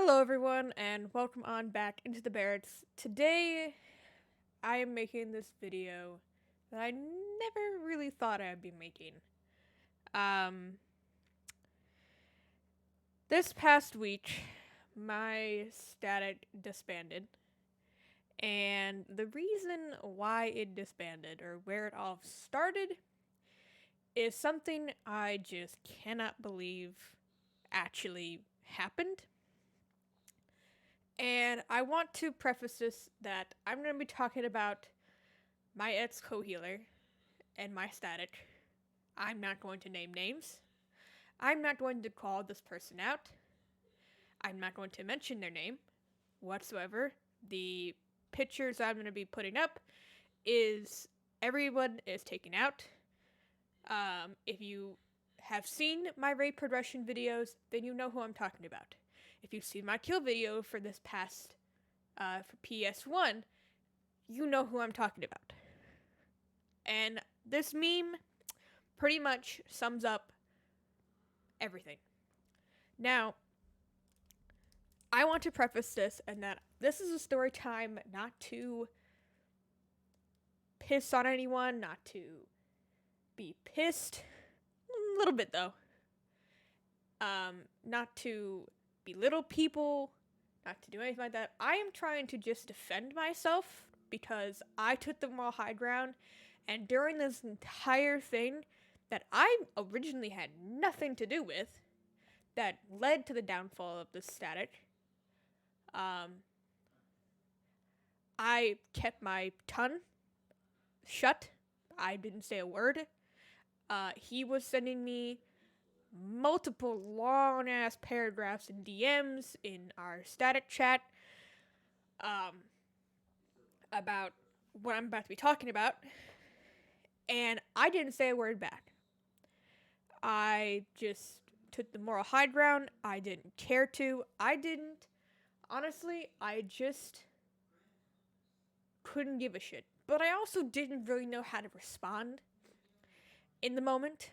Hello, everyone, and welcome on back into the Barretts. Today, I am making this video that I never really thought I'd be making. Um, this past week, my static disbanded, and the reason why it disbanded, or where it all started, is something I just cannot believe actually happened. And I want to preface this that I'm going to be talking about my ex co-healer and my static. I'm not going to name names. I'm not going to call this person out. I'm not going to mention their name whatsoever. The pictures I'm going to be putting up is everyone is taken out. If you have seen my raid progression videos, then you know who I'm talking about. If you've seen my kill video for this past for PS1, you know who I'm talking about. And this meme pretty much sums up everything. Now, I want to preface this and that this is a story time not to piss on anyone, not to be pissed. A little bit though. Not to belittle people, not to do anything like that. I am trying to just defend myself because I took the moral high ground, and during this entire thing that I originally had nothing to do with, that led to the downfall of the static, I kept my tongue shut. I didn't say a word. He was sending me multiple long ass paragraphs in DMs in our static chat about what I'm about to be talking about, and I didn't say a word back. I just took the moral high ground. I didn't care to. Honestly, I just couldn't give a shit. But I also didn't really know how to respond in the moment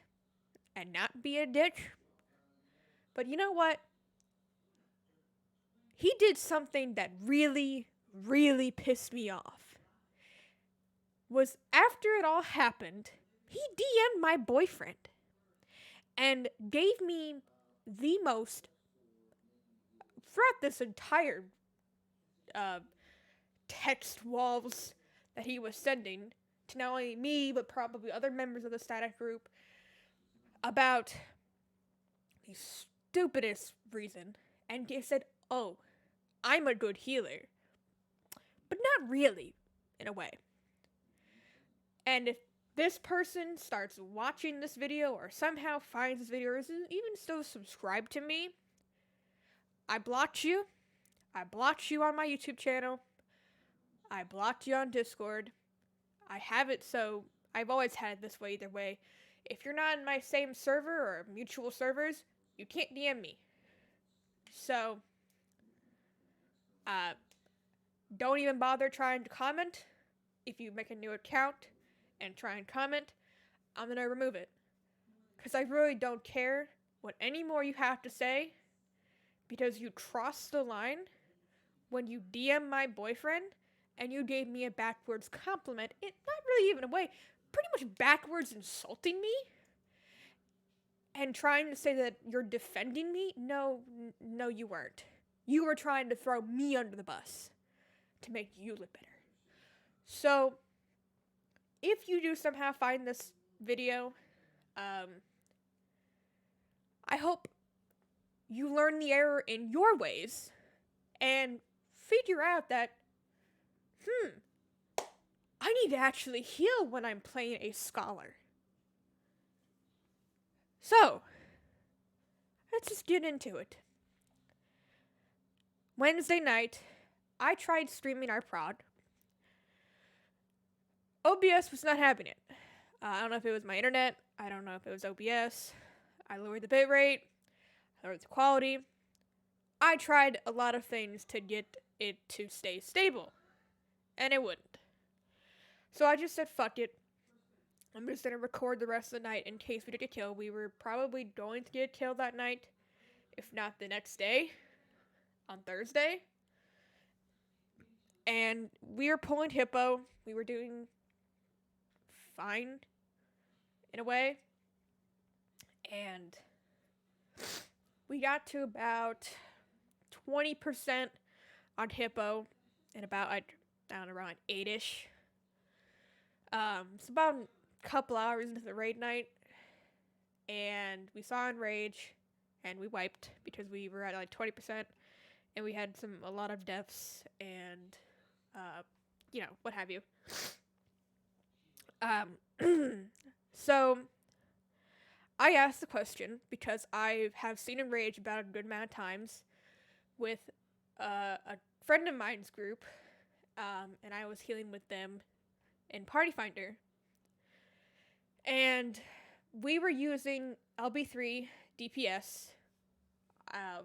and not be a dick. But you know what? He did something that really, really pissed me off. Was after it all happened, he DM'd my boyfriend and gave me the most, throughout this entire text walls that he was sending to not only me but probably other members of the static group about the stupidest reason. And he said, "Oh, I'm a good healer," but not really, in a way. And if this person starts watching this video or somehow finds this video or isn't even still subscribed to me, I blocked you. I blocked you on my YouTube channel. I blocked you on Discord. I have it so I've always had it this way either way. If you're not in my same server or mutual servers, you can't DM me. So, don't even bother trying to comment. If you make a new account and try and comment, I'm gonna remove it. Because I really don't care what any more you have to say, because you crossed the line when you DM my boyfriend and you gave me a backwards compliment. It not really even a way, pretty much backwards insulting me and trying to say that you're defending me. No, you weren't. You were trying to throw me under the bus to make you look better. So, if you do somehow find this video, I hope you learn the error in your ways and figure out that, I need to actually heal when I'm playing a scholar. So, let's just get into it. Wednesday night, I tried streaming our prod. OBS was not having it. I don't know if it was my internet. I don't know if it was OBS. I lowered the bitrate. I lowered the quality. I tried a lot of things to get it to stay stable, and it wouldn't. So I just said, fuck it. I'm just gonna record the rest of the night in case we did get killed. We were probably going to get killed that night, if not the next day. on Thursday. And we were pulling Hippo. We were doing fine in a way. And we got to about 20% on Hippo and about, around 8-ish. It's about a couple hours into the raid night. And we saw Enrage, and we wiped because we were at 20%. And we had a lot of deaths and, what have you. So I asked the question because I have seen Enrage about a good amount of times with a friend of mine's group, and I was healing with them in Party Finder. And we were using LB3 DPS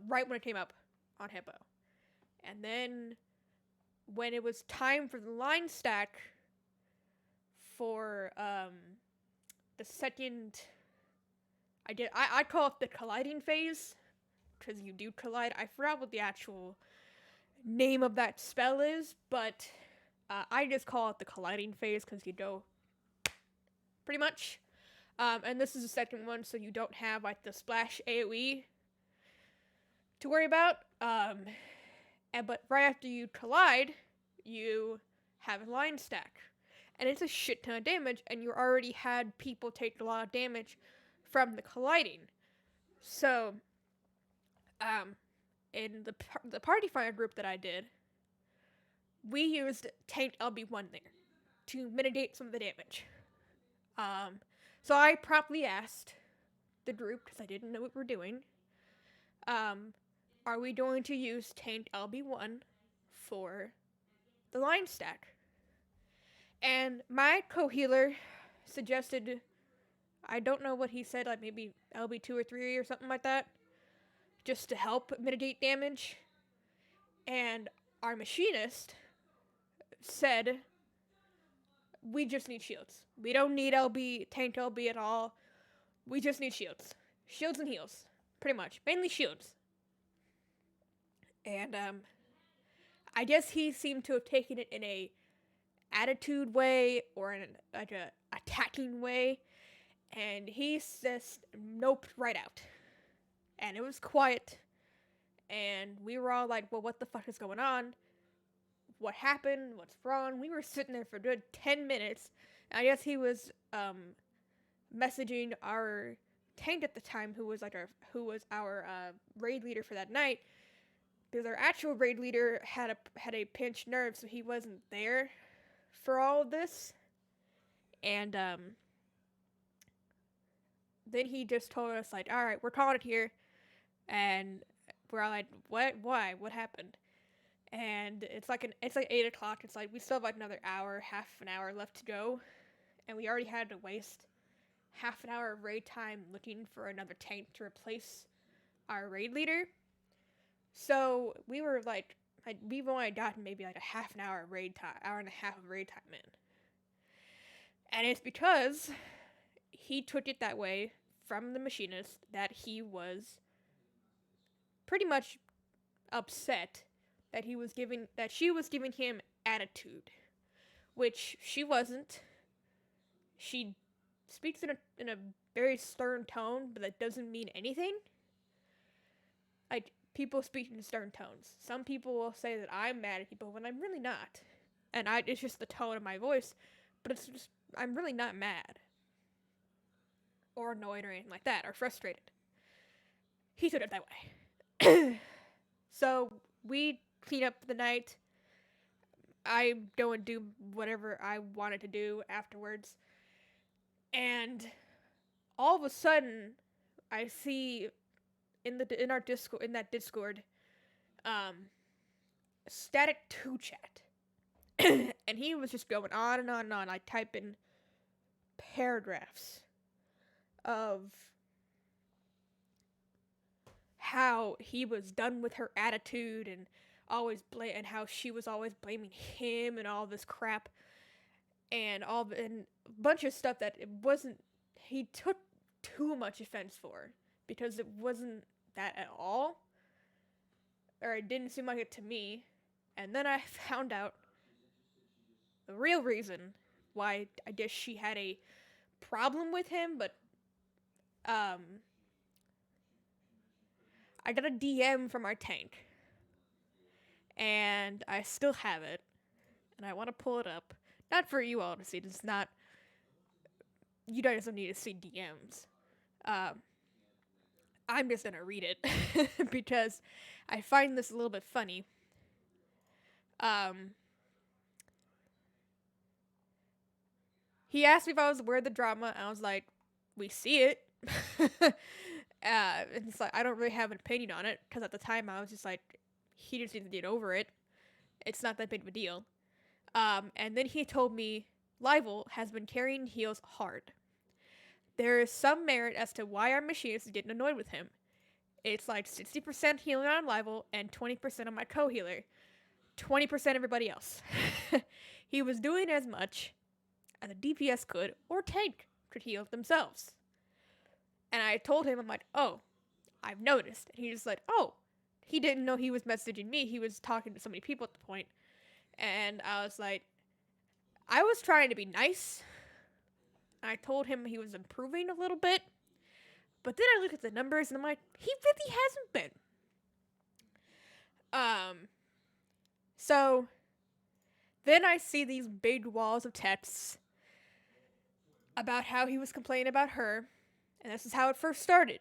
right when it came up on Hippo. And then when it was time for the line stack for the second, I call it the colliding phase, because you do collide. I forgot what the actual name of that spell is, but I just call it the colliding phase because you go pretty much. And this is the second one, so you don't have the splash AoE to worry about. But right after you collide, you have a line stack. And it's a shit ton of damage, and you already had people take a lot of damage from the colliding. So, in the Party Finder group that I did, we used tanked LB1 there to mitigate some of the damage. So I promptly asked the group, because I didn't know what we were doing, are we going to use tanked LB1 for the line stack? And my co-healer suggested, I don't know what he said, maybe LB2 or 3 or something like that, just to help mitigate damage. And our machinist said, we just need shields. We don't need tanked LB at all. We just need shields. Shields and heals. Pretty much. Mainly shields. And, I guess he seemed to have taken it in a attitude way or in a attacking way, and he just noped right out. And it was quiet, and we were all like, well, what the fuck is going on? What happened? What's wrong? We were sitting there for a good 10 minutes, and I guess he was messaging our tank at the time, who was our raid leader for that night, because our actual raid leader had a pinched nerve, so he wasn't there for all of this. And then he just told us, alright, we're calling it here. And we're all like, what? Why? What happened? And it's 8 o'clock. It's we still have another hour, half an hour left to go. And we already had to waste half an hour of raid time looking for another tank to replace our raid leader. So we were we've only gotten maybe a half an hour of raid time, hour and a half of raid time in. And it's because he took it that way from the machinist that he was pretty much upset that she was giving him attitude, which she wasn't. She speaks in a very stern tone, but that doesn't mean anything. People speak in stern tones. Some people will say that I'm mad at people when I'm really not. And it's just the tone of my voice, but it's just, I'm really not mad. Or annoyed or anything like that, or frustrated. He took it that way. So, we clean up the night. I go and do whatever I wanted to do afterwards. And all of a sudden, I see in that Discord, static 2 chat. And he was just going on and on and on. I type in paragraphs of how he was done with her attitude and and how she was always blaming him and all this crap and a bunch of stuff that he took too much offense for, because it wasn't that at all. or it didn't seem like it to me. And then I found out the real reason why I guess she had a problem with him, but um, I got a DM from our tank, and I still have it, and I want to pull it up. Not for you all to see. It's not. You guys don't need to see DMs. I'm just gonna read it because I find this a little bit funny. He asked me if I was aware of the drama, and I was like, "We see it." It's like I don't really have an opinion on it because at the time I was just like, he just needs to get over it. It's not that big of a deal. And then he told me Livel has been carrying heals hard. There is some merit as to why our machinists is getting annoyed with him. It's like 60% healing on Livel and 20% on my co-healer. 20% everybody else. He was doing as much as a DPS could or tank could heal themselves. And I told him, I'm like, oh, I've noticed. And he's like, oh, he didn't know he was messaging me. He was talking to so many people at the point. And I was like, I was trying to be nice. I told him he was improving a little bit. But then I look at the numbers and I'm like, he really hasn't been. So then I see these big walls of texts about how he was complaining about her. And this is how it first started.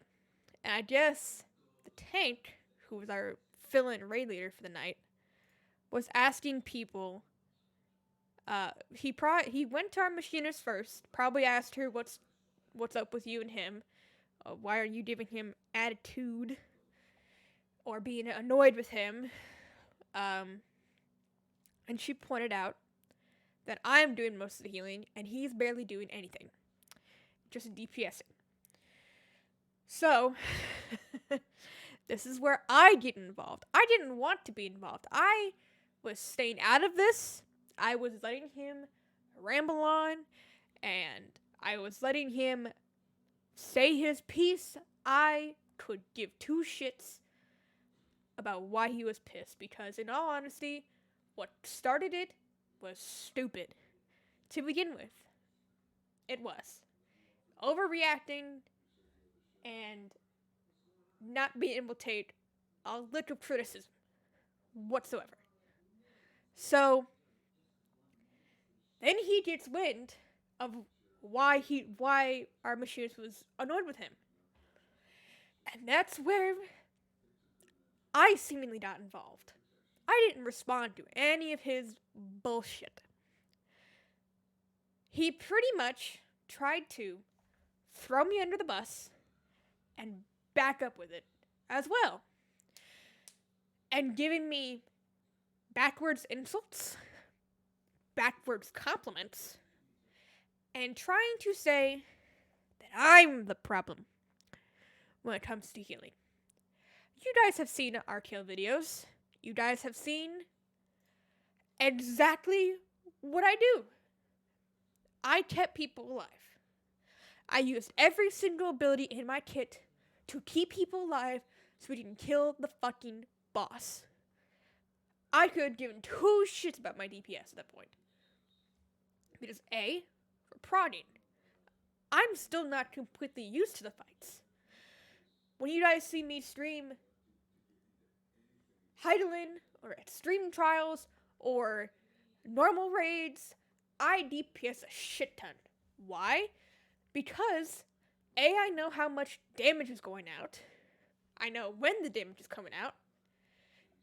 And I guess the tank, who was our fill-in raid leader for the night, was asking people. He went to our machinist first. Probably asked her what's up with you and him. Why are you giving him attitude or being annoyed with him? And she pointed out that I'm doing most of the healing and he's barely doing anything, just DPSing. So, this is where I get involved. I didn't want to be involved. I was staying out of this. I was letting him ramble on, and I was letting him say his piece. I could give two shits about why he was pissed, because in all honesty, what started it was stupid to begin with. It was. Overreacting and not being able to take a lick of criticism whatsoever. So then he gets wind of why our machinist was annoyed with him. And that's where I seemingly got involved. I didn't respond to any of his bullshit. He pretty much tried to throw me under the bus and back up with it as well. And giving me backwards insults, backwards compliments, and trying to say that I'm the problem when it comes to healing. You guys have seen our kill videos. You guys have seen exactly what I do. I kept people alive. I used every single ability in my kit to keep people alive so we can kill the fucking boss. I could have given two shits about my DPS at that point. Because A, for prodding, I'm still not completely used to the fights. When you guys see me stream Heidelin or Extreme Trials or normal raids, I DPS a shit ton. Why? Because A, I know how much damage is going out. I know when the damage is coming out.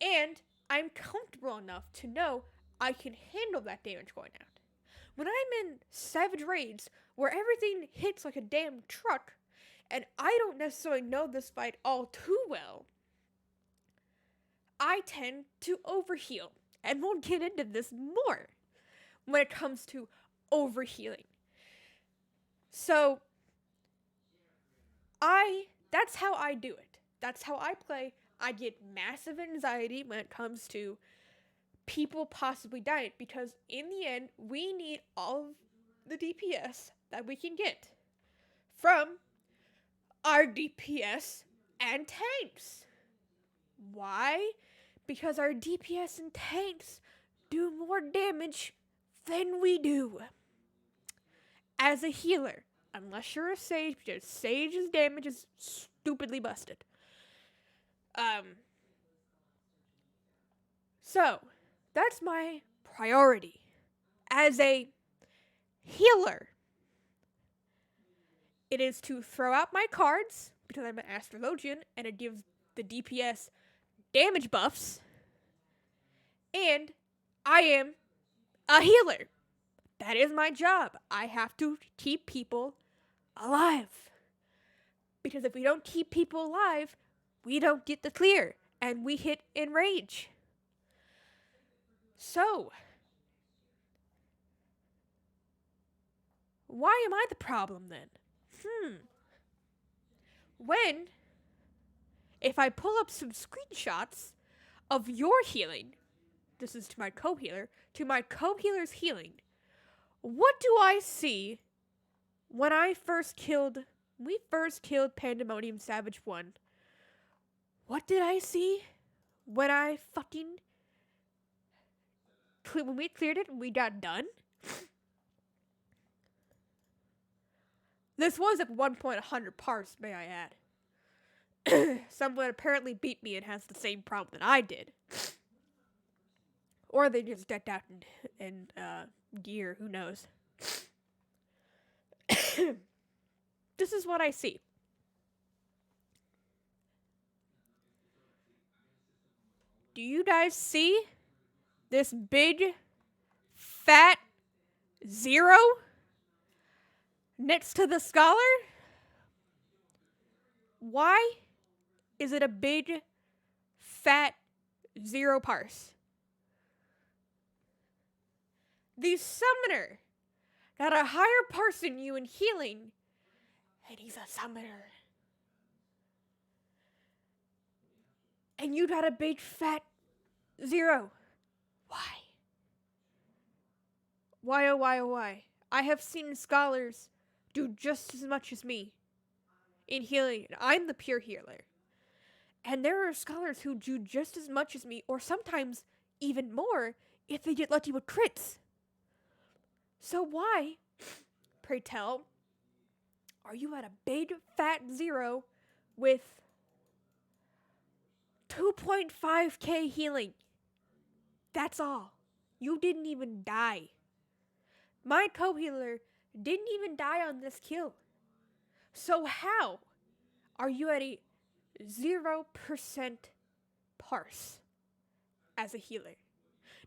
And I'm comfortable enough to know I can handle that damage going out. When I'm in Savage Raids, where everything hits like a damn truck, and I don't necessarily know this fight all too well, I tend to overheal. And we'll get into this more when it comes to overhealing. So, that's how I do it. That's how I play. I get massive anxiety when it comes to people possibly dying, because in the end, we need all of the DPS that we can get from our DPS and tanks. Why? Because our DPS and tanks do more damage than we do. As a healer, unless you're a sage, because sage's damage is stupidly busted. So, that's my priority. As a healer, it is to throw out my cards, because I'm an astrologian, and it gives the DPS damage buffs, and I am a healer. That is my job. I have to keep people alive. Because if we don't keep people alive, we don't get the clear, and we hit enrage. So, why am I the problem then? If I pull up some screenshots of your healing, this is to my co-healer's healing, what do I see when we first killed Pandemonium Savage 1? What did I see when when we cleared it and we got done? This was at one point 100 parse, may I add. Someone apparently beat me and has the same problem that I did. Or they just decked out in gear, who knows. This is what I see. Do you guys see this big, fat 0 next to the scholar? Why is it a big, fat 0 parse? The summoner got a higher parse than you in healing, and he's a summoner. And you got a big, fat 0. Why? Why, oh why, oh why? I have seen scholars do just as much as me in healing. I'm the pure healer. And there are scholars who do just as much as me, or sometimes even more, if they get lucky with crits. So why, pray tell, are you at a big fat 0 with 2.5k healing? That's all. You didn't even die. My co-healer didn't even die on this kill. So how are you at a 0% parse as a healer?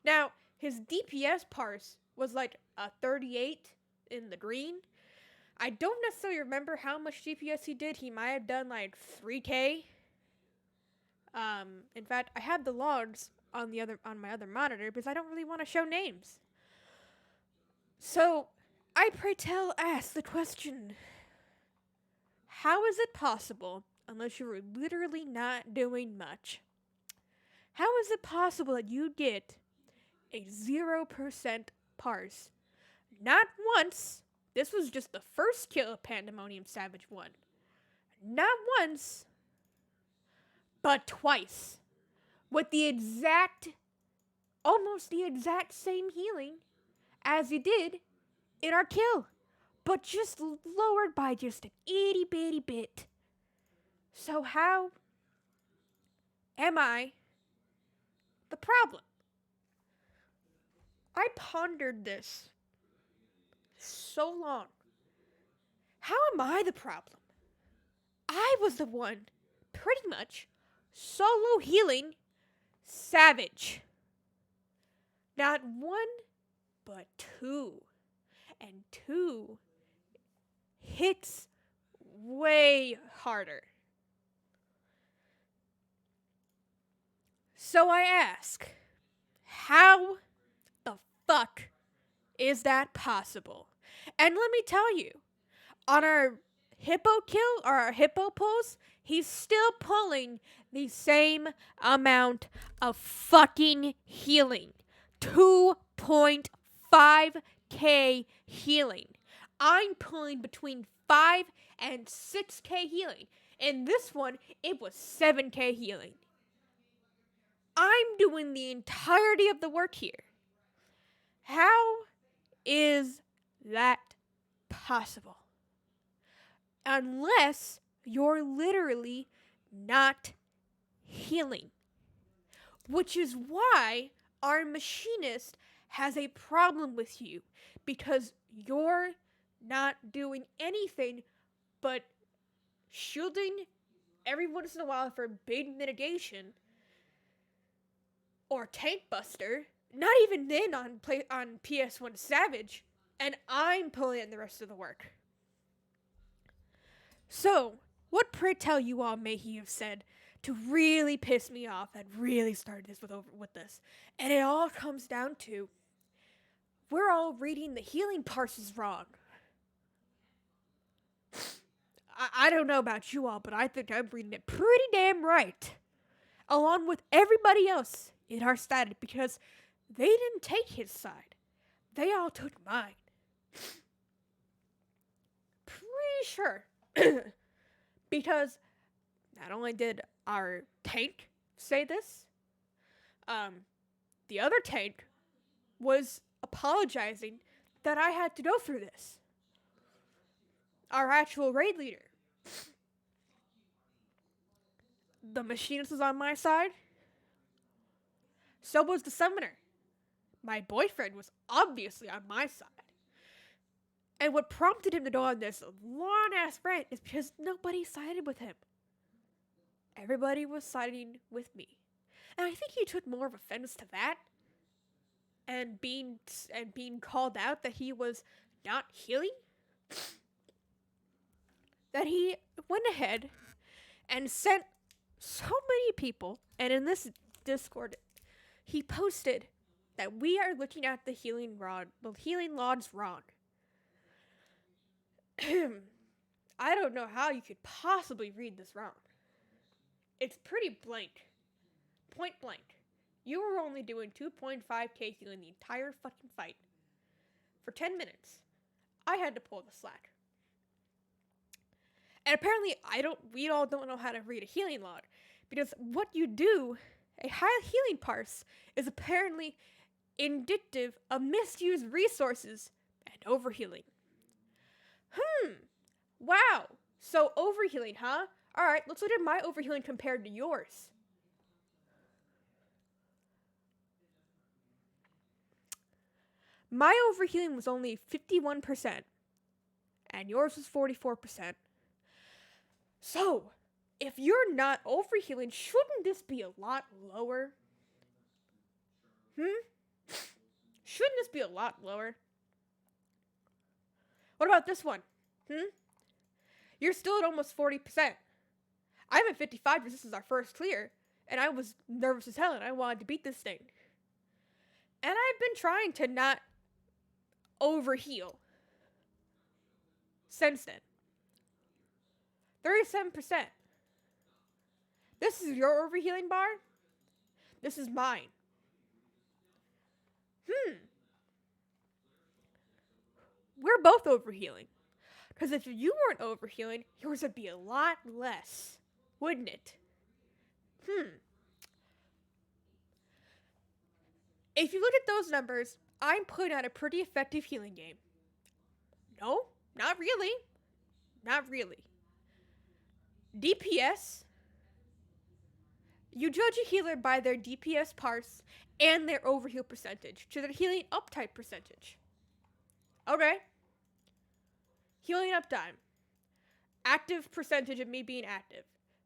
Now, his DPS parse was like a 38 in the green. I don't necessarily remember how much DPS he did. He might have done like 3k. In fact, I have the logs on my other monitor because I don't really want to show names. So, I pray tell ask the question, how is it possible, unless you're literally not doing much, how is it possible that you get a 0% parse? Not once. This was just the first kill of Pandemonium Savage 1. Not once, but twice. With almost the exact same healing as he did in our kill. But just lowered by just an itty bitty bit. So how am I the problem? I pondered this so long. How am I the problem? I was the one, pretty much, solo healing Savage. Not one, but two. And two hits way harder. So I ask, how the fuck is that possible? And let me tell you, on our hippo kill, or our hippo pulls, he's still pulling the same amount of fucking healing. 2.5k healing. I'm pulling between 5 and 6k healing. In this one, it was 7k healing. I'm doing the entirety of the work here. How is that possible? Unless you're literally not healing. Which is why our machinist has a problem with you. Because you're not doing anything but shielding every once in a while for big mitigation or tank buster. Not even then on PS1 Savage, and I'm pulling in the rest of the work. So, what pray tell you all may he have said to really piss me off that really started this with this? And it all comes down to we're all reading the healing parses wrong. I don't know about you all, but I think I'm reading it pretty damn right. Along with everybody else in our static, because they didn't take his side. They all took mine. Pretty sure. Because not only did our tank say this, the other tank was apologizing that I had to go through this. Our actual raid leader. The machinist was on my side. So was the summoner. My boyfriend was obviously on my side. And what prompted him to go on this long-ass rant is because nobody sided with him. Everybody was siding with me. And I think he took more of offense to that. And being called out that he was not healing. That he went ahead and sent so many people, and in this Discord, he posted that we are looking at the healing logs wrong. I don't know how you could possibly read this wrong. It's pretty blank. Point blank. You were only doing 2.5k healing the entire fucking fight. For 10 minutes. I had to pull the slack. And apparently we all don't know how to read a healing log. Because what you do, a high healing parse, is apparently indicative of misused resources and overhealing. Wow. So overhealing, huh? Alright, let's look at my overhealing compared to yours. My overhealing was only 51%. And yours was 44%. So, if you're not overhealing, shouldn't this be a lot lower? Shouldn't this be a lot lower? What about this one? You're still at almost 40%. I'm at 55 because this is our first clear, and I was nervous as hell, and I wanted to beat this thing. And I've been trying to not overheal since then. 37%. This is your overhealing bar. This is mine. We're both overhealing. Because if you weren't overhealing, yours would be a lot less, wouldn't it? If you look at those numbers, I'm putting out a pretty effective healing game. No, not really. Not really. DPS. You judge a healer by their DPS parse and their overheal percentage, to their healing uptime percentage. Okay. Healing uptime. Active percentage of me being active.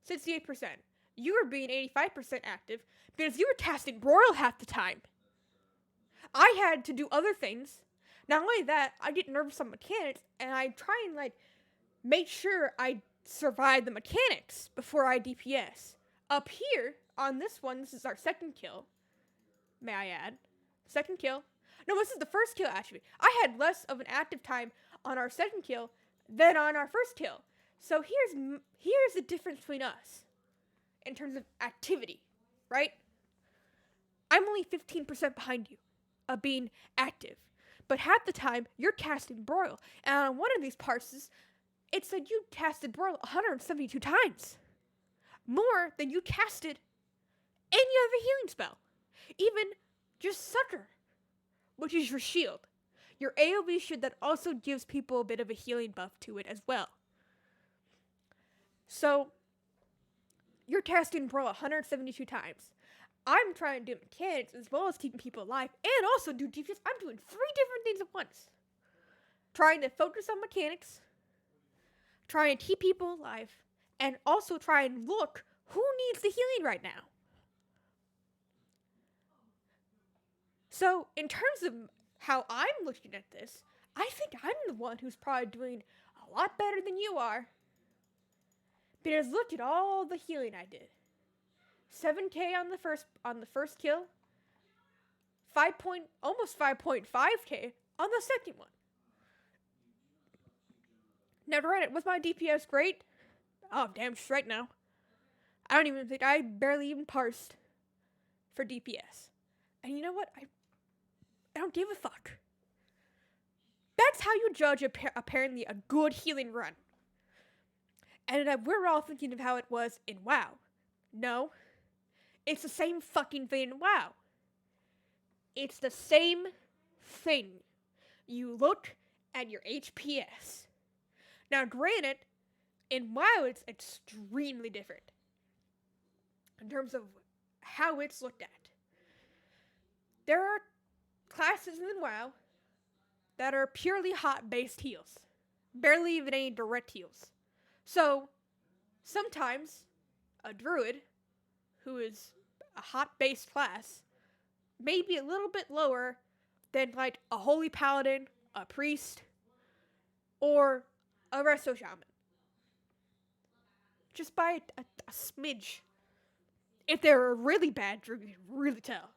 68%. You were being 85% active because you were casting Royal half the time. I had to do other things. Not only that, I get nervous on mechanics, and I try and make sure I survive the mechanics before I DPS. Up here, on this one, this is our second kill. May I add? Second kill. No, this is the first kill, actually. I had less of an active time on our second kill than on our first kill. So here's the difference between us in terms of activity, right? I'm only 15% behind you of being active. But half the time, you're casting Broil. And on one of these parses, it said you casted Broil 172 times. More than you casted And you have a healing spell. Even just Sucker, which is your shield. Your AoE shield that also gives people a bit of a healing buff to it as well. So, you're casting Brawl 172 times. I'm trying to do mechanics as well as keeping people alive and also do DPS. I'm doing 3 different things at once. Trying to focus on mechanics, trying to keep people alive, and also try and look who needs the healing right now. So, in terms of how I'm looking at this, I think I'm the one who's probably doing a lot better than you are. Because look at all the healing I did. 7k on the first kill, almost 5.5k on the second one. Now, granted, was my DPS great? Oh, damn straight now. I don't even think I barely even parsed for DPS. And you know what? I don't give a fuck. That's how you judge apparently a good healing run. And we're all thinking of how it was in WoW. No. It's the same fucking thing in WoW. It's the same thing. You look at your HPS. Now, granted, in WoW it's extremely different in terms of how it's looked at. There are classes in WoW that are purely hot-based heals. Barely even any direct heals. So, sometimes a druid, who is a hot-based class, may be a little bit lower than like a holy paladin, a priest, or a resto shaman. Just by a smidge. If they're a really bad druid, you can really tell.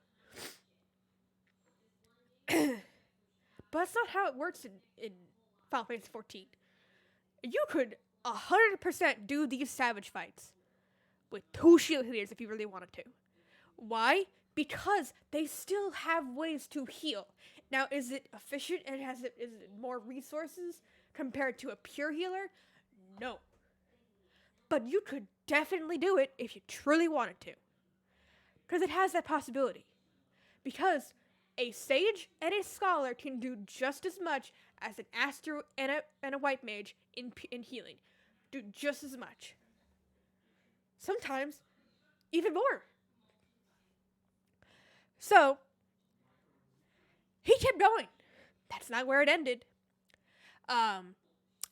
But that's not how it works in Final Fantasy 14. You could 100% do these savage fights with 2 shield healers if you really wanted to. Why? Because they still have ways to heal. Now, is it efficient and is it more resources compared to a pure healer? No. But you could definitely do it if you truly wanted to. Because it has that possibility. Because a sage and a scholar can do just as much as an astro and a white mage in healing. Do just as much. Sometimes even more. So, he kept going. That's not where it ended.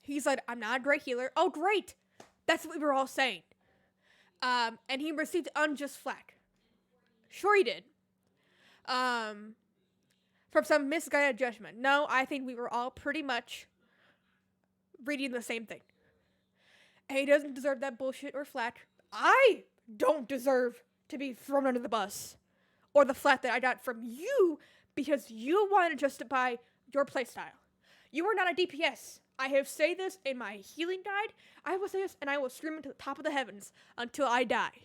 He said, I'm not a great healer. Oh, great! That's what we were all saying. And he received unjust flack. Sure he did. From some misguided judgment. No, I think we were all pretty much reading the same thing. And he doesn't deserve that bullshit or flack. I don't deserve to be thrown under the bus. Or the flack that I got from you because you want to justify your playstyle. You are not a DPS. I have said this in my healing guide. I will say this and I will scream it to the top of the heavens until I die.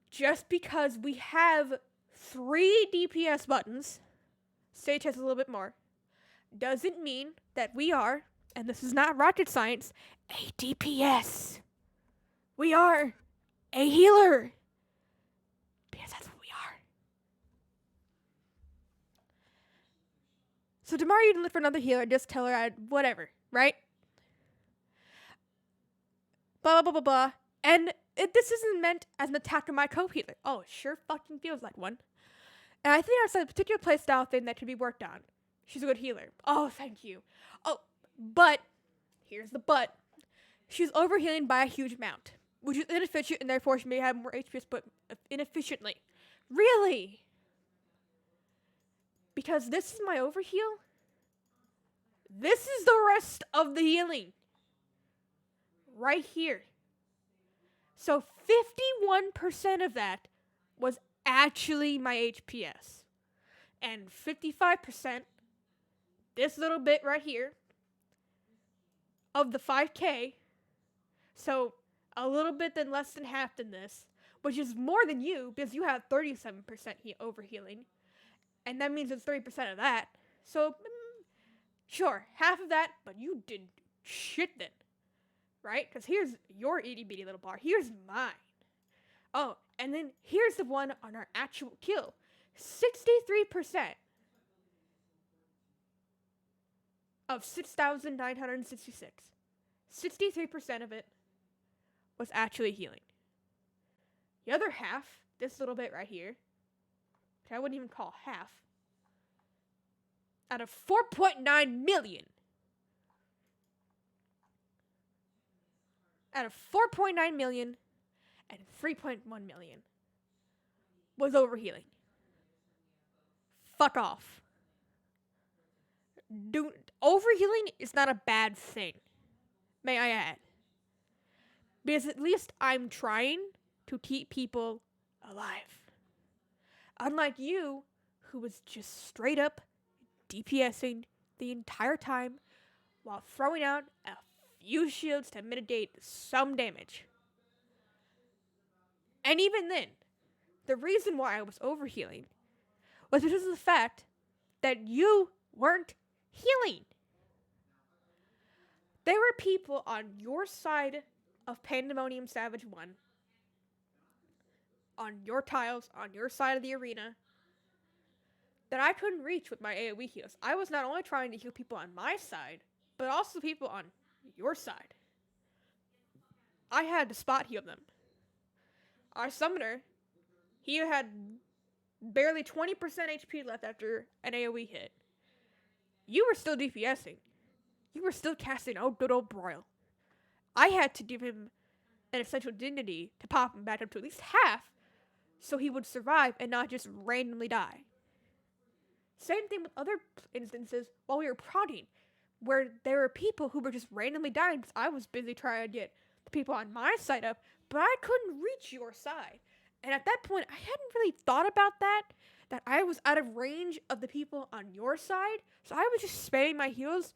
Just because we have 3 DPS buttons, Sage has a little bit more, doesn't mean that we are, and this is not rocket science, a DPS. We are a healer. Because that's what we are. So tomorrow you can look for another healer, just tell her whatever, right? Blah, blah, blah, blah, blah. And this isn't meant as an attack on my co-healer. Oh, it sure fucking feels like one. And I think that's a particular playstyle thing that could be worked on. She's a good healer. Oh, thank you. Oh, but, here's the but. She's overhealing by a huge amount, which is inefficient, and therefore she may have more HPS, but inefficiently. Really? Because this is my overheal? This is the rest of the healing. Right here. So 51% of that was actually my HPS. And 55%, this little bit right here, of the 5k, so a little bit than less than half than this, which is more than you, because you have 37% overhealing, and that means it's 30% of that, so, sure, half of that, but you did shit then, right? Because here's your itty bitty little bar, here's mine. Oh, and then here's the one on our actual kill. 63% of 6,966. 63% of it was actually healing. The other half, this little bit right here, which I wouldn't even call half, out of 4.9 million, out of 4.9 million and 3.1 million was overhealing. Fuck off. Overhealing is not a bad thing, may I add. Because at least I'm trying to keep people alive. Unlike you, who was just straight up DPSing the entire time while throwing out a few shields to mitigate some damage. And even then, the reason why I was overhealing was because of the fact that you weren't healing. There were people on your side of Pandemonium Savage 1, on your tiles, on your side of the arena, that I couldn't reach with my AoE heals. I was not only trying to heal people on my side, but also people on your side. I had to spot heal them. Our summoner, he had barely 20% HP left after an AoE hit. You were still DPSing. You were still casting good old Broil. I had to give him an essential dignity to pop him back up to at least half so he would survive and not just randomly die. Same thing with other instances while we were prodding, where there were people who were just randomly dying because I was busy trying to get the people on my side up, but I couldn't reach your side. And at that point, I hadn't really thought about that I was out of range of the people on your side, so I was just spamming my heals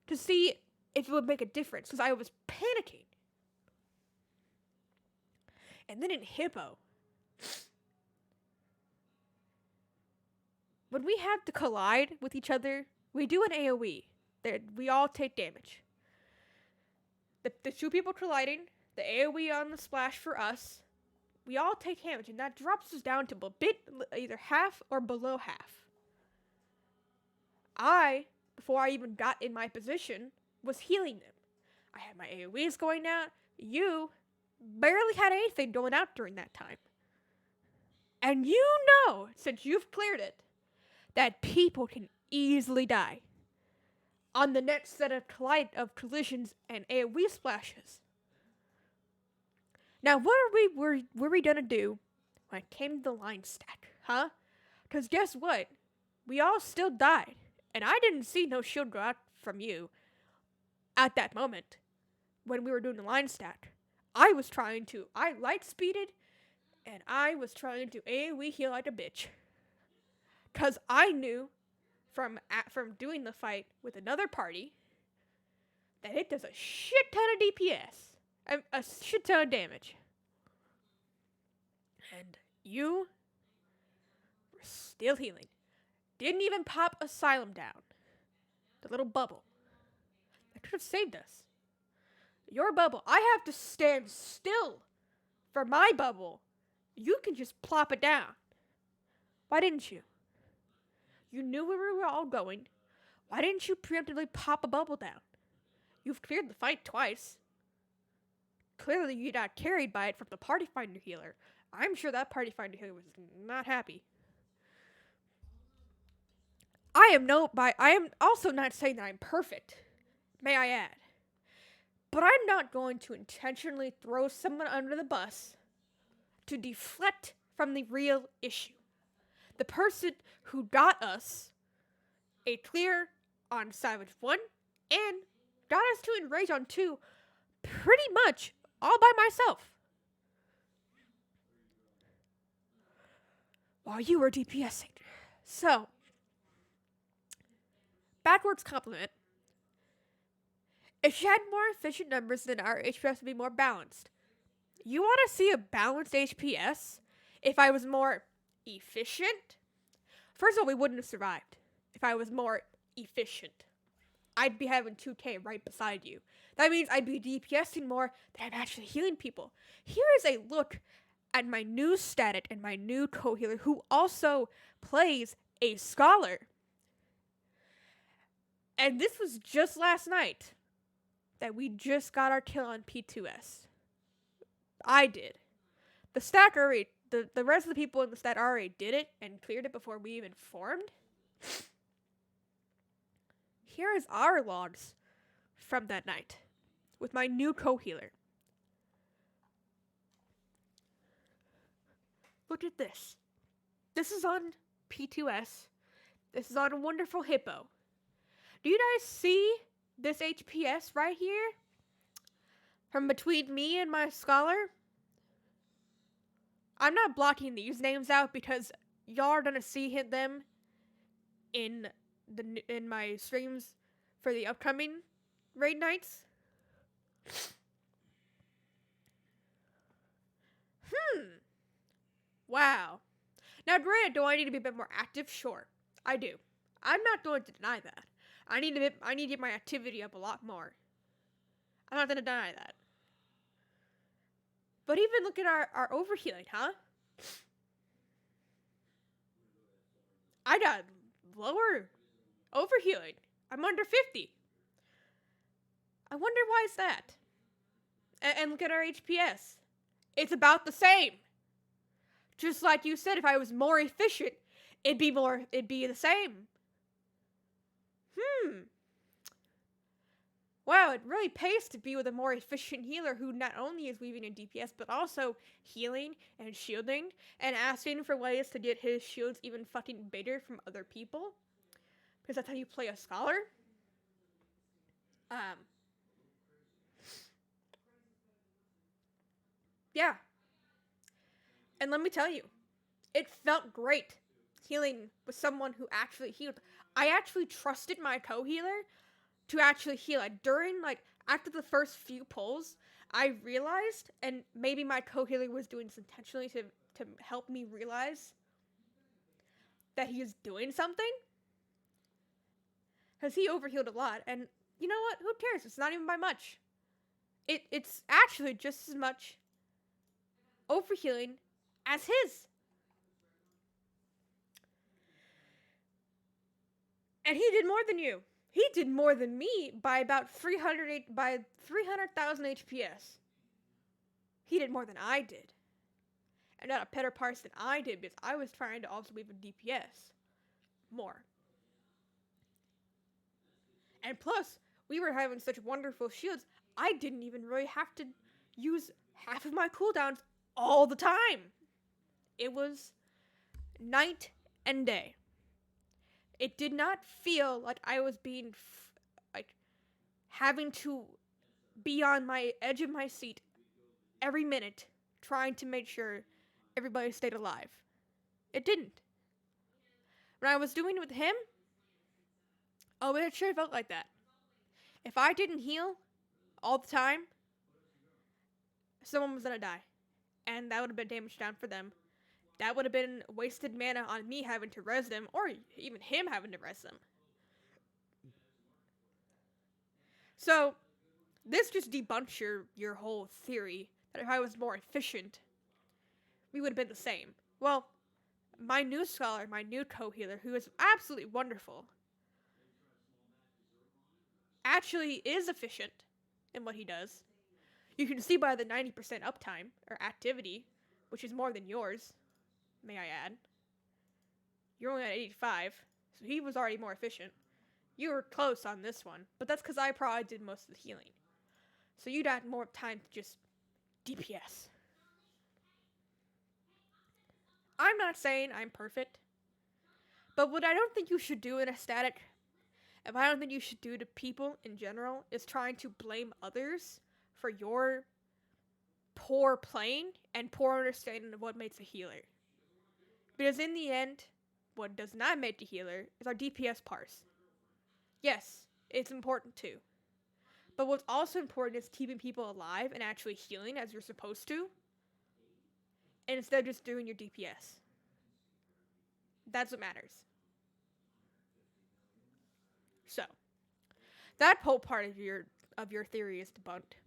to see if it would make a difference, because I was panicking. And then in Hippo, when we have to collide with each other, we do an AoE. We all take damage. The two people colliding, the AoE on the splash for us, we all take damage, and that drops us down to a bit, either half or below half. Before I even got in my position, was healing them. I had my AoEs going out. You barely had anything going out during that time. And you know, since you've cleared it, that people can easily die on the next set of collisions and AoE splashes. Now, what were we gonna do when it came to the line stack, huh? Because guess what? We all still died, and I didn't see no shield go out from you at that moment when we were doing the line stack. I light speeded, and I was trying to AoE heal like a bitch. Because I knew from doing the fight with another party that it does a shit ton of DPS. A shit ton of damage. And you were still healing. Didn't even pop Asylum down. The little bubble. That could have saved us. Your bubble. I have to stand still for my bubble. You can just plop it down. Why didn't you? You knew where we were all going. Why didn't you preemptively pop a bubble down? You've cleared the fight twice. Clearly you got carried by it from the Party Finder healer. I'm sure that Party Finder healer was not happy. I am also not saying that I'm perfect, may I add. But I'm not going to intentionally throw someone under the bus to deflect from the real issue. The person who got us a clear on Savage 1 and got us to Enrage on 2 pretty much all by myself. While you were DPSing. So, backwards compliment. If you had more efficient numbers, then our HPS would be more balanced. You want to see a balanced HPS? If I was more efficient? First of all, we wouldn't have survived if I was more efficient. I'd be having 2k right beside you. That means I'd be DPSing more than I'm actually healing people. Here is a look and my new static and my new co-healer who also plays a scholar. And this was just last night that we just got our kill on P2S. I did. The stack already, the rest of the people in the stat already did it and cleared it before we even formed. Here is our logs from that night with my new co-healer. Look at this. This is on P2S. This is on Wonderful Hippo. Do you guys see this HPS right here? From between me and my scholar? I'm not blocking these names out because y'all are gonna see them in my streams for the upcoming raid nights. Wow. Now, granted, do I need to be a bit more active? Sure, I do. I'm not going to deny that. I need to get my activity up a lot more. I'm not going to deny that. But even look at our overhealing, huh? I got lower overhealing. I'm under 50. I wonder why is that? And look at our HPS. It's about the same. Just like you said, if I was more efficient, it'd be the same. Wow, it really pays to be with a more efficient healer who not only is weaving in DPS, but also healing and shielding and asking for ways to get his shields even fucking bigger from other people. Because that's how you play a scholar. Yeah. And let me tell you, it felt great healing with someone who actually healed. I actually trusted my co-healer to actually heal. After the first few pulls, I realized, and maybe my co-healer was doing this intentionally to help me realize that he is doing something. Because he overhealed a lot, and you know what? Who cares? It's not even by much. It's actually just as much overhealing as his. And he did more than you. He did more than me by about 300,000 HPS. He did more than I did. And got a better parts than I did because I was trying to also weave a DPS more. And plus, we were having such wonderful shields, I didn't even really have to use half of my cooldowns all the time. It was night and day. It did not feel like I was being, having to be on my edge of my seat every minute, trying to make sure everybody stayed alive. It didn't. When I was doing it with him, it sure felt like that. If I didn't heal all the time, someone was gonna die. And that would have been damage down for them. That would have been wasted mana on me having to res them, or even him having to res them. So, this just debunks your whole theory that if I was more efficient, we would have been the same. Well, my new scholar, my new co-healer, who is absolutely wonderful, actually is efficient in what he does. You can see by the 90% uptime, or activity, which is more than yours, may I add. You're only at 85, so he was already more efficient. You were close on this one, but that's because I probably did most of the healing. So you'd had more time to just DPS. I'm not saying I'm perfect, but what I don't think you should do in a static, and I don't think you should do to people in general, is trying to blame others for your poor playing and poor understanding of what makes a healer. Because in the end, what does not make a healer is our DPS parse. Yes, it's important too. But what's also important is keeping people alive and actually healing as you're supposed to, and instead of just doing your DPS. That's what matters. So, that whole part of your theory is debunked.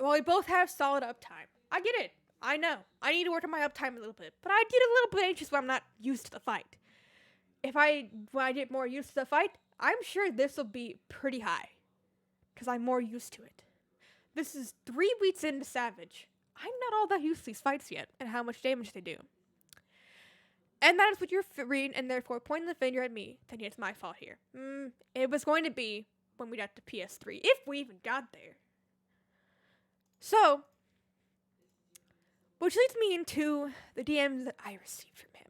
Well, we both have solid uptime. I get it. I know. I need to work on my uptime a little bit. But I get a little bit anxious when I'm not used to the fight. When I get more used to the fight, I'm sure this will be pretty high. Because I'm more used to it. This is 3 weeks into Savage. I'm not all that used to these fights yet, and how much damage they do. And that is what you're reading, and therefore pointing the finger at me, thinking it's my fault here. It was going to be when we got to PS3, if we even got there. So, which leads me into the DMs that I received from him.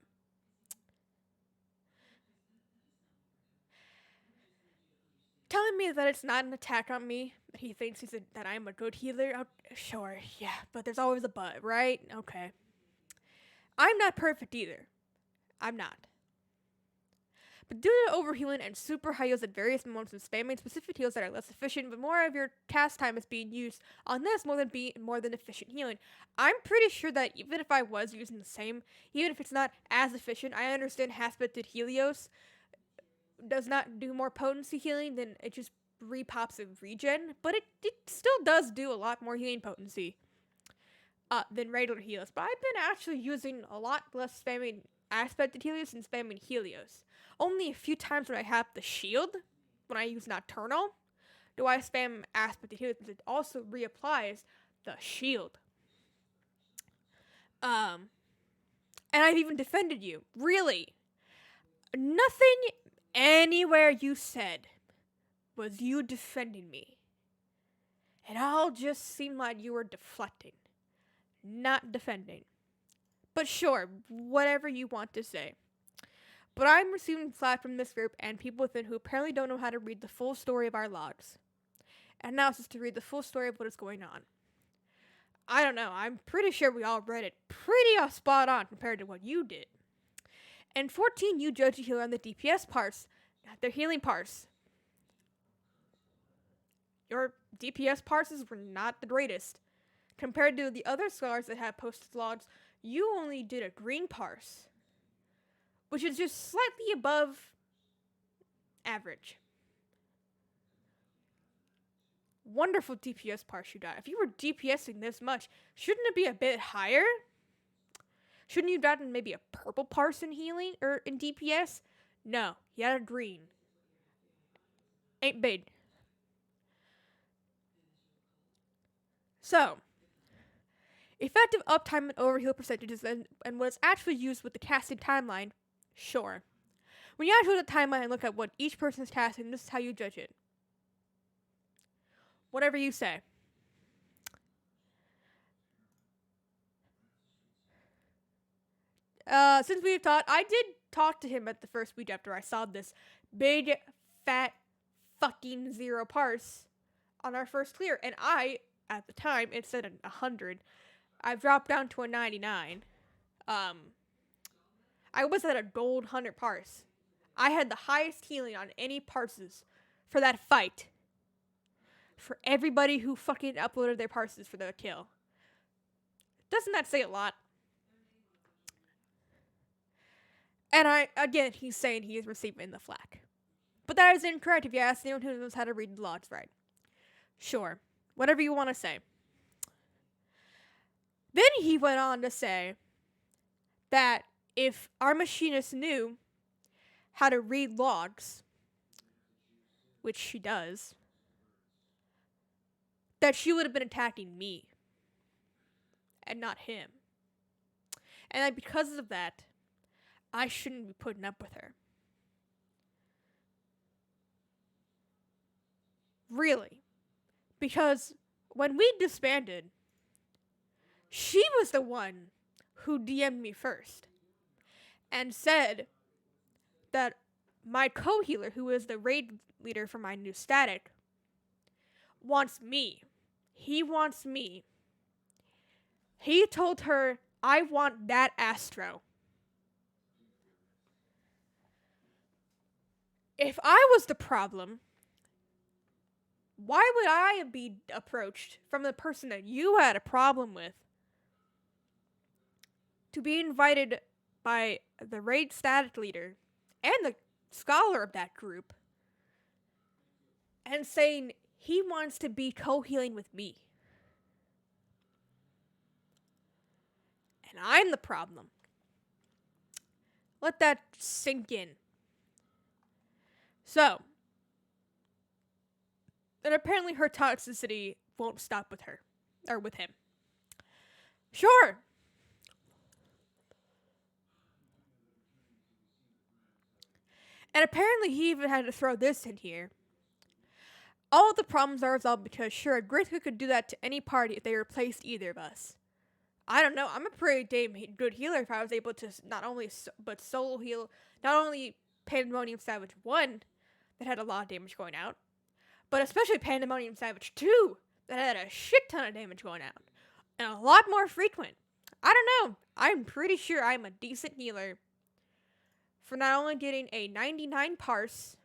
Telling me that it's not an attack on me, that he thinks that I'm a good healer. Sure, yeah, but there's always a but, right? Okay. I'm not perfect either. I'm not. But due to overhealing and super high heals at various moments and spamming specific heals that are less efficient, but more of your cast time is being used on this more than efficient healing. I'm pretty sure that even if I was using the same, even if it's not as efficient, I understand Haspected Helios does not do more potency healing than it just repops a regen, but it still does do a lot more healing potency than regular Helios. But I've been actually using a lot less spamming Aspected Helios and spamming Helios. Only a few times when I have the shield, when I use Nocturnal, do I spam Aspected Helios, because it also reapplies the shield. And I've even defended you. Really. Nothing anywhere you said was you defending me. It all just seemed like you were deflecting, not defending. But sure, whatever you want to say. But I'm receiving flack from this group and people within who apparently don't know how to read the full story of our logs. And now it's just to read the full story of what is going on. I don't know, I'm pretty sure we all read it pretty spot on compared to what you did. And 14, you judge a healer on the DPS parts, not their healing parts. Your DPS parts were not the greatest. Compared to the other scholars that have posted logs, you only did a green parse, which is just slightly above average. Wonderful DPS parse you got. If you were DPSing this much, shouldn't it be a bit higher? Shouldn't you have gotten maybe a purple parse in healing or in DPS? No, you had a green. Ain't big. So, effective uptime and overheal percentages and what's actually used with the casting timeline, sure. When you actually look at the timeline and look at what each person is casting, this is how you judge it. Whatever you say. Since we've talked, I did talk to him at the first week after I saw this big, fat, fucking 0 parse on our first clear, and at the time, it said 100. I've dropped down to a 99. I was at a gold 100 parse. I had the highest healing on any parses for that fight. For everybody who fucking uploaded their parses for the kill. Doesn't that say a lot? And he's saying he is receiving the flack. But that is incorrect if you ask anyone who knows how to read the logs right. Sure. Whatever you want to say. Then he went on to say that if our machinist knew how to read logs, which she does, that she would have been attacking me and not him. And that because of that, I shouldn't be putting up with her. Really. Because when we disbanded, she was the one who DM'd me first and said that my co-healer, who is the raid leader for my new static, wants me. He wants me. He told her, I want that Astro. If I was the problem, why would I be approached from the person that you had a problem with to be invited by the raid static leader and the scholar of that group and saying he wants to be co-healing with me? and I'm the problem. Let that sink in. So, and apparently her toxicity won't stop with her, or with him. Sure. And apparently he even had to throw this in here. All of the problems are resolved because, sure, Grithka could do that to any party if they replaced either of us. I don't know. I'm a pretty damn good healer if I was able to not only but solo heal not only Pandemonium Savage 1 that had a lot of damage going out, but especially Pandemonium Savage 2 that had a shit ton of damage going out and a lot more frequent. I don't know. I'm pretty sure I'm a decent healer for not only getting a 99 parse,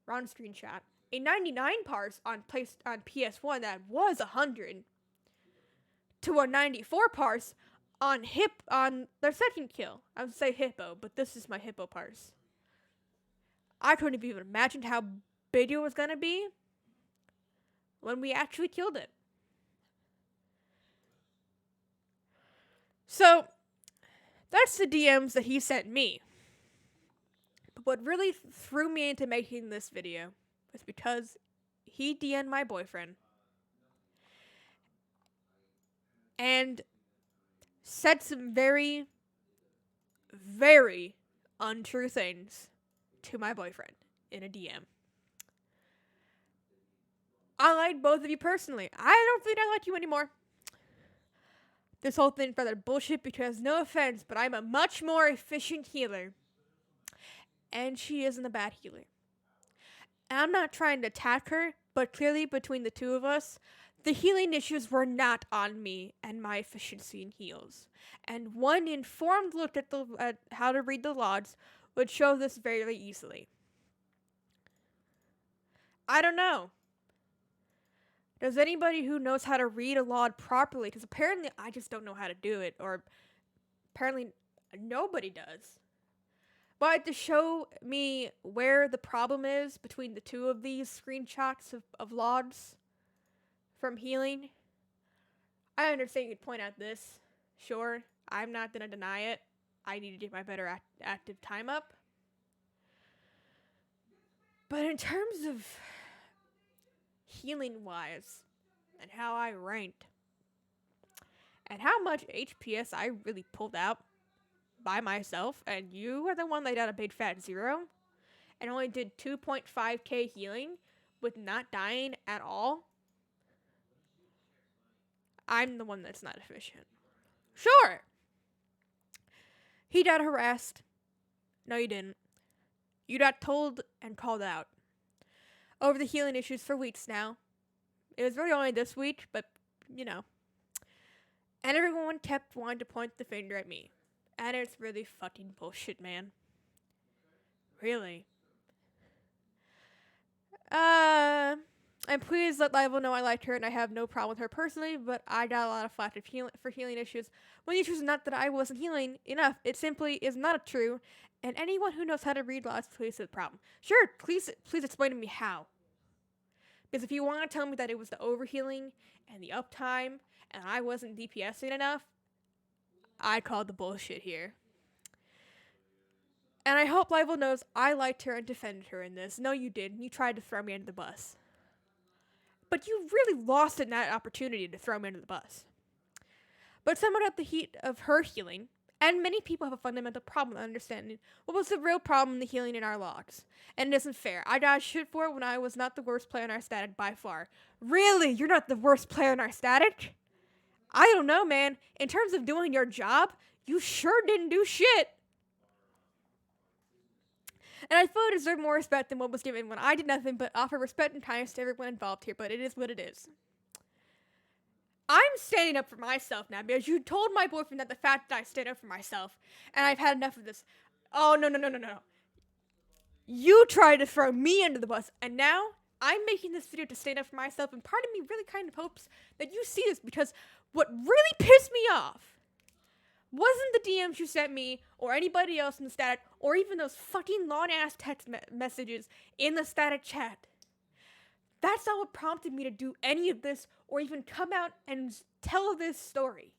wrong screenshot, a 99 parse on PS1 that was 100 to a 94 parse on their second kill. I would say hippo, but this is my hippo parse. I couldn't have even imagined how big it was gonna be when we actually killed it. So, that's the DMs that he sent me. But what really threw me into making this video was because he DM'd my boyfriend and said some very, very untrue things to my boyfriend in a DM. I like both of you personally. I don't think I like you anymore. This whole thing's rather bullshit because, no offense, but I'm a much more efficient healer. And she isn't a bad healer. And I'm not trying to attack her, but clearly between the two of us, the healing issues were not on me and my efficiency in heals. And one informed look at how to read the logs would show this very easily. I don't know. Does anybody who knows how to read a log properly, because apparently I just don't know how to do it, or apparently nobody does. But to show me where the problem is between the two of these screenshots of logs from healing, I understand you'd point out this. Sure, I'm not going to deny it. I need to get my better active time up. But in terms of healing-wise, and how I ranked, and how much HPS I really pulled out by myself, and you are the one that got a big fat 0, and only did 2.5k healing with not dying at all, I'm the one that's not efficient. Sure! He got harassed. No, you didn't. You got told and called out over the healing issues for weeks now. It was really only this week, but, you know. And everyone kept wanting to point the finger at me. And it's really fucking bullshit, man. Really. And please let Lival know I liked her and I have no problem with her personally, but I got a lot of flack for healing issues. When the issue is not that I wasn't healing enough, it simply is not true. And anyone who knows how to read logs, please see the problem. Sure, please explain to me how. Because if you want to tell me that it was the overhealing and the uptime and I wasn't DPSing enough, I called the bullshit here. And I hope Lival knows I liked her and defended her in this. No, you didn't. You tried to throw me under the bus. But you really lost in that opportunity to throw me under the bus. But someone at the heat of her healing, and many people have a fundamental problem understanding what was the real problem in the healing in our logs. And it isn't fair. I got shit for it when I was not the worst player in our static by far. Really? You're not the worst player in our static? I don't know, man. In terms of doing your job, you sure didn't do shit. And I feel I deserve more respect than what was given when I did nothing but offer respect and kindness to everyone involved here, but it is what it is. I'm standing up for myself now because you told my boyfriend that the fact that I stand up for myself, and I've had enough of this. Oh, no. You tried to throw me under the bus, and now I'm making this video to stand up for myself, and part of me really kind of hopes that you see this, because what really pissed me off wasn't the DMs you sent me, or anybody else in the static, or even those fucking long-ass text messages in the static chat. That's not what prompted me to do any of this, or even come out and tell this story.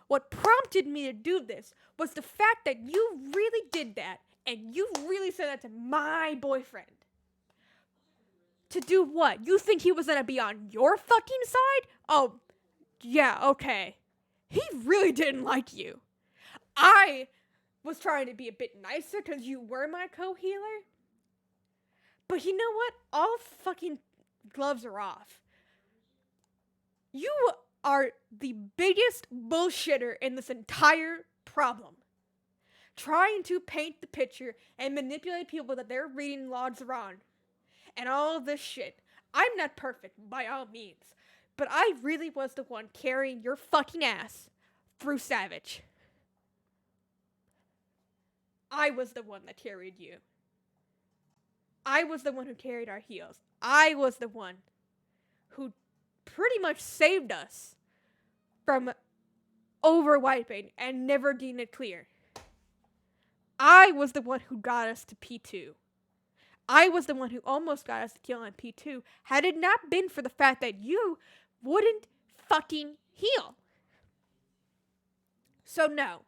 What prompted me to do this was the fact that you really did that, and you really said that to my boyfriend. To do what? You think he was gonna be on your fucking side? Oh, yeah, okay. He really didn't like you. I was trying to be a bit nicer because you were my co-healer. But you know what? All fucking gloves are off. You are the biggest bullshitter in this entire problem. Trying to paint the picture and manipulate people that they're reading logs around. And all this shit. I'm not perfect, by all means. But I really was the one carrying your fucking ass through Savage. I was the one that carried you. I was the one who carried our heels. I was the one who pretty much saved us from overwiping and never getting it clear. I was the one who got us to P2. I was the one who almost got us to kill on P2 had it not been for the fact that you wouldn't fucking heal. So no.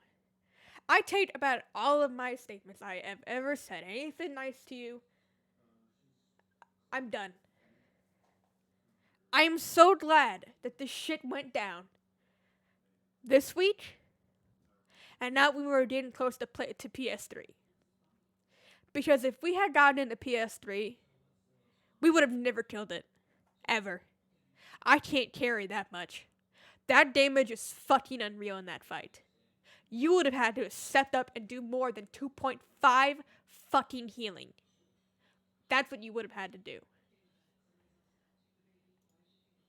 I take about all of my statements I have ever said. Anything nice to you, I'm done. I am so glad that this shit went down this week, and not when we were getting close to PS3. Because if we had gotten into PS3, we would have never killed it. Ever. I can't carry that much. That damage is fucking unreal in that fight. You would have had to set up and do more than 2.5 fucking healing. That's what you would have had to do.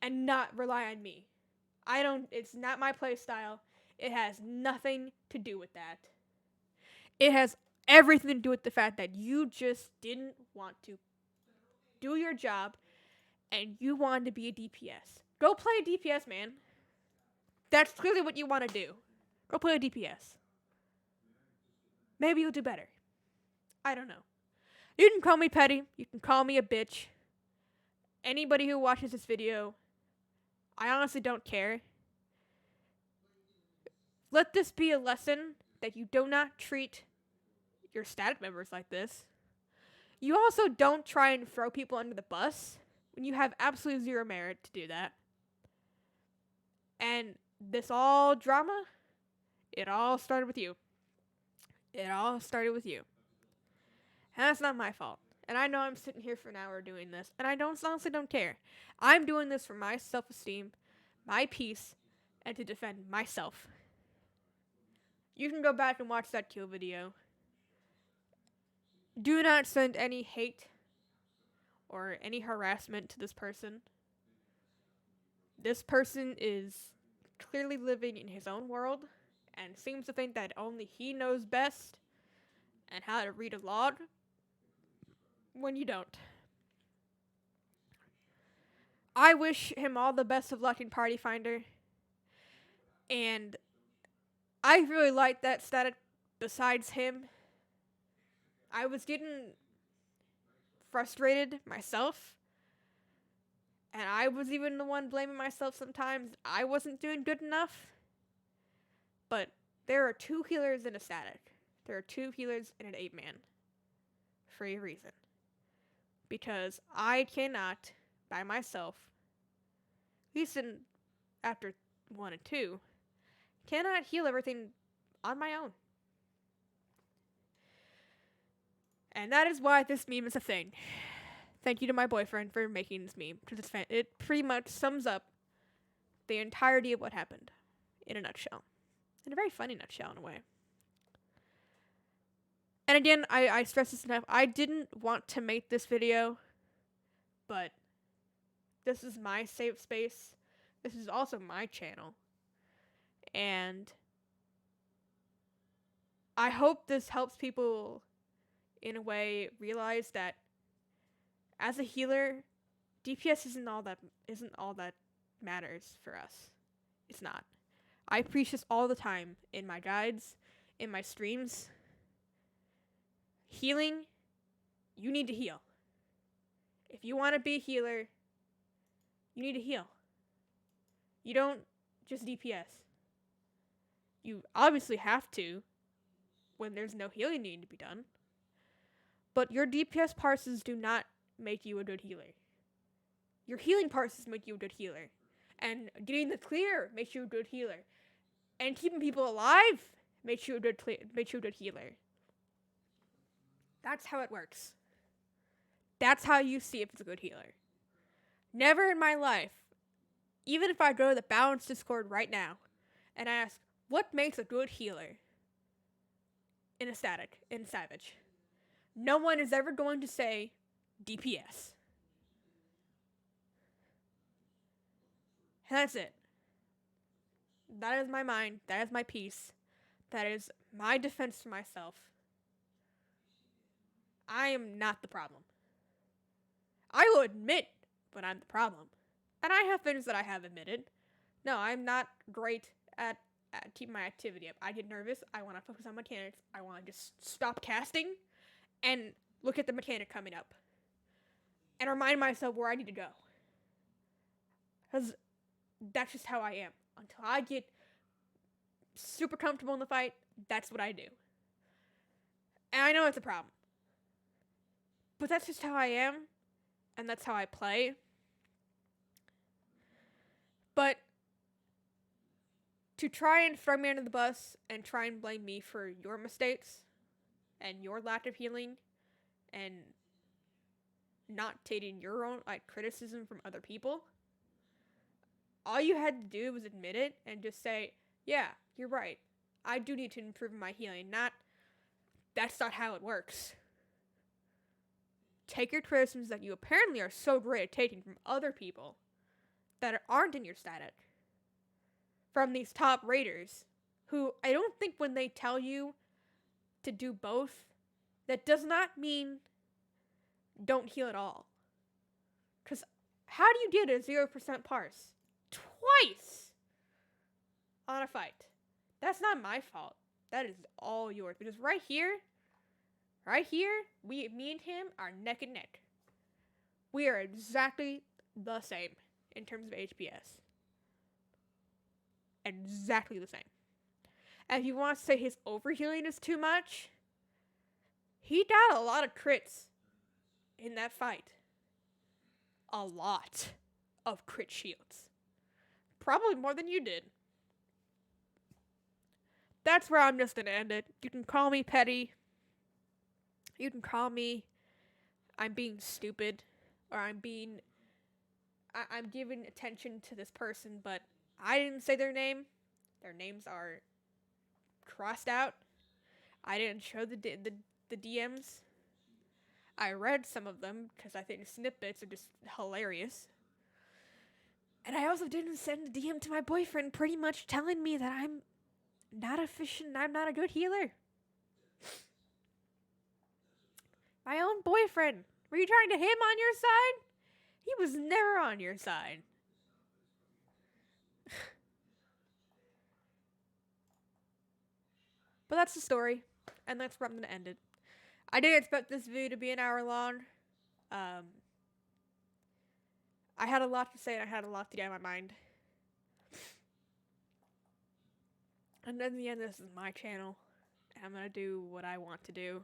And not rely on me. It's not my playstyle. It has nothing to do with that. It has everything to do with the fact that you just didn't want to do your job and you wanted to be a DPS. Go play a DPS, man. That's clearly what you want to do. Go play a DPS. Maybe you'll do better. I don't know. You can call me petty. You can call me a bitch. Anybody who watches this video, I honestly don't care. Let this be a lesson that you do not treat your static members like this. You also don't try and throw people under the bus when you have absolutely zero merit to do that. And this all drama, it all started with you. It all started with you. And that's not my fault. And I know I'm sitting here for an hour doing this, and I honestly don't care. I'm doing this for my self-esteem, my peace, and to defend myself. You can go back and watch that kill video. Do not send any hate or any harassment to this person. This person is clearly living in his own world and seems to think that only he knows best and how to read a log when you don't. I wish him all the best of luck in Party Finder. And I really like that static besides him. I was getting frustrated myself. And I was even the one blaming myself sometimes. I wasn't doing good enough. But there are 2 healers in a static. There are 2 healers in an 8-man. For a reason. Because I cannot, by myself, at least after 1 and 2, cannot heal everything on my own. And that is why this meme is a thing. Thank you to my boyfriend for making this meme, because it pretty much sums up the entirety of what happened in a nutshell. In a very funny nutshell, in a way. And again, I stress this enough. I didn't want to make this video, but this is my safe space. This is also my channel. And I hope this helps people in a way realize that as a healer, DPS isn't all that matters for us. It's not. I preach this all the time in my guides, in my streams. Healing, you need to heal. If you want to be a healer, you need to heal. You don't just DPS. You obviously have to when there's no healing needing to be done. But your DPS parses do not make you a good healer. Your healing parses make you a good healer. And getting the clear makes you a good healer. And keeping people alive makes you a good healer. That's how it works. That's how you see if it's a good healer. Never in my life, even if I go to the Balance Discord right now and I ask, what makes a good healer in Savage? No one is ever going to say DPS. And that's it. That is my mind. That is my peace. That is my defense to myself. I am not the problem. I will admit when I'm the problem. And I have things that I have admitted. No, I'm not great at keeping my activity up. I get nervous. I want to focus on mechanics. I want to just stop casting and look at the mechanic coming up. And remind myself where I need to go. Because that's just how I am. Until I get super comfortable in the fight, that's what I do. And I know it's a problem. But that's just how I am. And that's how I play. But to try and throw me under the bus and try and blame me for your mistakes and your lack of healing and not taking your own criticism from other people, all you had to do was admit it and just say, yeah, you're right. I do need to improve my healing. That's not how it works. Take your criticisms that you apparently are so great at taking from other people that aren't in your static, from these top raiders, who I don't think when they tell you to do both, that does not mean don't heal at all. Because how do you get a 0% parse twice on a fight? That's not my fault. That is all yours. Because right here, me and him are neck and neck. We are exactly the same in terms of HPS. Exactly the same. And if you want to say his overhealing is too much, he got a lot of crits in that fight. A lot of crit shields. Probably more than you did. That's where I'm just going to end it. You can call me petty. You can call me I'm being stupid. Or I'm giving attention to this person, but I didn't say their name. Their names are crossed out. I didn't show the DMs. I read some of them because I think snippets are just hilarious. And I also didn't send a DM to my boyfriend pretty much telling me that I'm not efficient and I'm not a good healer. My own boyfriend. Were you trying to him on your side? He was never on your side. But that's the story. And that's where I'm going to end it. I didn't expect this video to be an hour long. I had a lot to say and I had a lot to get in my mind. And in the end, this is my channel. And I'm going to do what I want to do.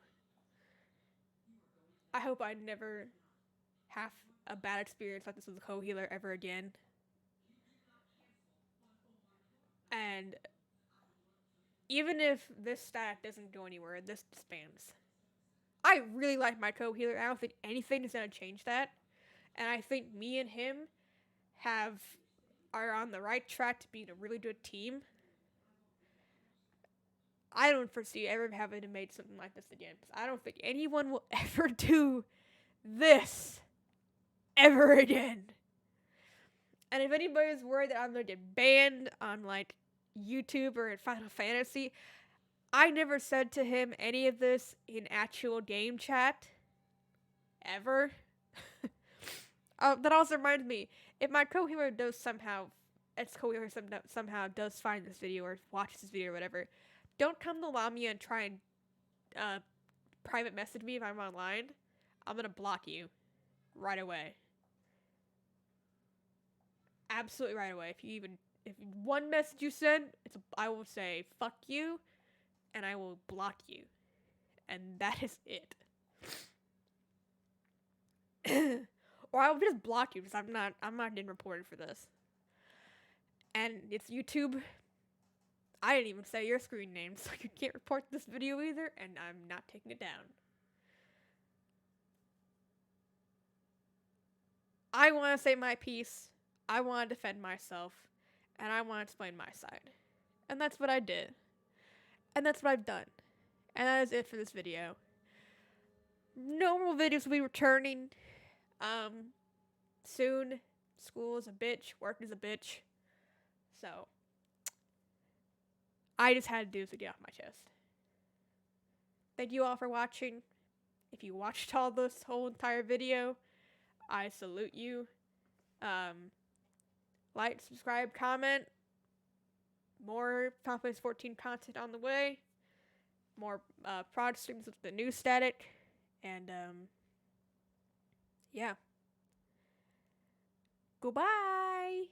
I hope I never have a bad experience like this with a co-healer ever again. And even if this stat doesn't go anywhere, this disbands. I really like my co-healer. I don't think anything is going to change that. And I think me and him are on the right track to being a really good team. I don't foresee ever having to make something like this again. Because I don't think anyone will ever do this ever again. And if anybody's worried that I'm going to get banned on YouTube or in Final Fantasy, I never said to him any of this in actual game chat. Ever. That also reminds me, if my co-healer does somehow does find this video or watches this video or whatever, don't come to Lamia and try and private message me if I'm online. I'm going to block you right away. Absolutely right away. If one message you send, I will say fuck you, and I will block you, and that is it. Or I will just block you because I'm not getting reported for this. And it's YouTube. I didn't even say your screen name, so you can't report this video either, and I'm not taking it down. I want to say my piece, I want to defend myself, and I want to explain my side. And that's what I did. And that's what I've done. And that is it for this video. No more videos will be returning. Soon. School is a bitch. Work is a bitch. So, I just had to do this to get off my chest. Thank you all for watching. If you watched all this whole entire video, I salute you. Like, subscribe, comment. More ff14 content on the way. More prod streams with the new static. And, yeah. Goodbye!